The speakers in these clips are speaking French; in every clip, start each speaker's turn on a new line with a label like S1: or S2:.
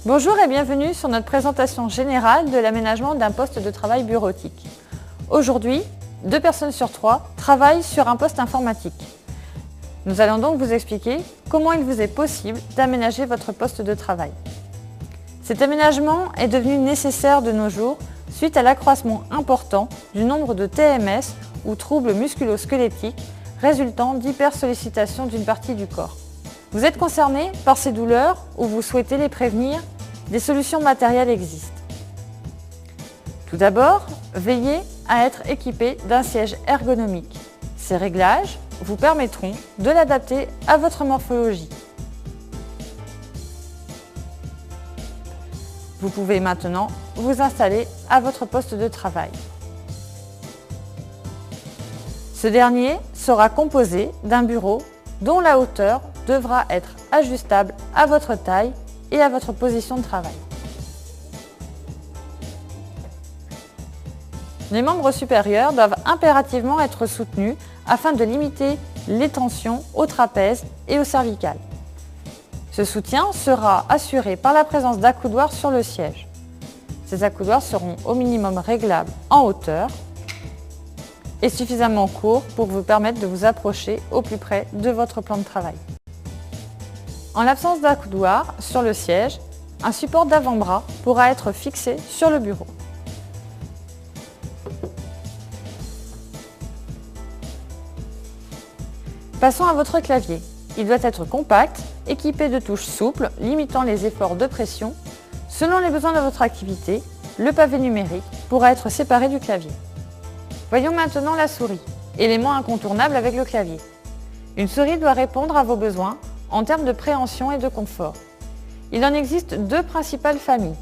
S1: Bonjour et bienvenue sur notre présentation générale de l'aménagement d'un poste de travail bureautique. Aujourd'hui, 2 personnes sur 3 travaillent sur un poste informatique. Nous allons donc vous expliquer comment il vous est possible d'aménager votre poste de travail. Cet aménagement est devenu nécessaire de nos jours suite à l'accroissement important du nombre de TMS ou troubles musculo-squelettiques résultant d'hypersollicitation d'une partie du corps. Vous êtes concerné par ces douleurs ou vous souhaitez les prévenir? Des solutions matérielles existent. Tout d'abord, veillez à être équipé d'un siège ergonomique. Ces réglages vous permettront de l'adapter à votre morphologie. Vous pouvez maintenant vous installer à votre poste de travail. Ce dernier sera composé d'un bureau dont la hauteur devra être ajustable à votre taille et à votre position de travail. Les membres supérieurs doivent impérativement être soutenus afin de limiter les tensions au trapèze et au cervical. Ce soutien sera assuré par la présence d'accoudoirs sur le siège. Ces accoudoirs seront au minimum réglables en hauteur et suffisamment courts pour vous permettre de vous approcher au plus près de votre plan de travail. En l'absence d'accoudoir sur le siège, un support d'avant-bras pourra être fixé sur le bureau. Passons à votre clavier. Il doit être compact, équipé de touches souples limitant les efforts de pression. Selon les besoins de votre activité, le pavé numérique pourra être séparé du clavier. Voyons maintenant la souris, élément incontournable avec le clavier. Une souris doit répondre à vos besoins en termes de préhension et de confort. Il en existe 2 principales familles.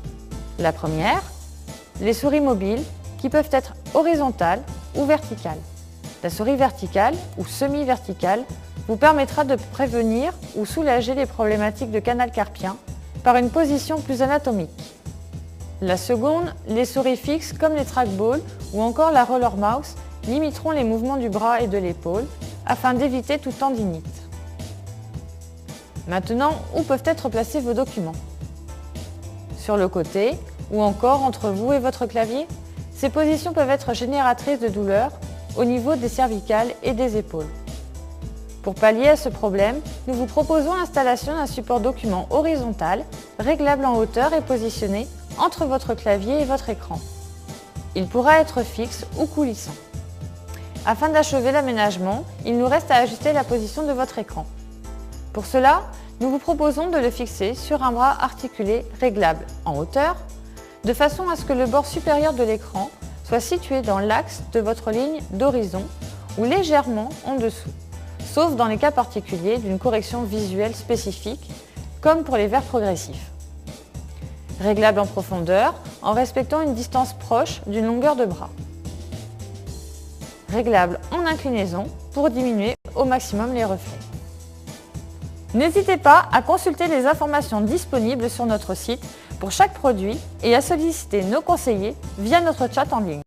S1: La première, les souris mobiles qui peuvent être horizontales ou verticales. La souris verticale ou semi-verticale vous permettra de prévenir ou soulager les problématiques de canal carpien par une position plus anatomique. La seconde, les souris fixes comme les trackballs ou encore la roller mouse limiteront les mouvements du bras et de l'épaule afin d'éviter toute tendinite. Maintenant, où peuvent être placés vos documents? Sur le côté ou encore entre vous et votre clavier? Ces positions peuvent être génératrices de douleurs au niveau des cervicales et des épaules. Pour pallier à ce problème, nous vous proposons l'installation d'un support document horizontal, réglable en hauteur et positionné entre votre clavier et votre écran. Il pourra être fixe ou coulissant. Afin d'achever l'aménagement, il nous reste à ajuster la position de votre écran. Pour cela, nous vous proposons de le fixer sur un bras articulé réglable en hauteur, de façon à ce que le bord supérieur de l'écran soit situé dans l'axe de votre ligne d'horizon ou légèrement en dessous, sauf dans les cas particuliers d'une correction visuelle spécifique, comme pour les verres progressifs. Réglable en profondeur en respectant une distance proche d'une longueur de bras. Réglable en inclinaison pour diminuer au maximum les reflets. N'hésitez pas à consulter les informations disponibles sur notre site pour chaque produit et à solliciter nos conseillers via notre chat en ligne.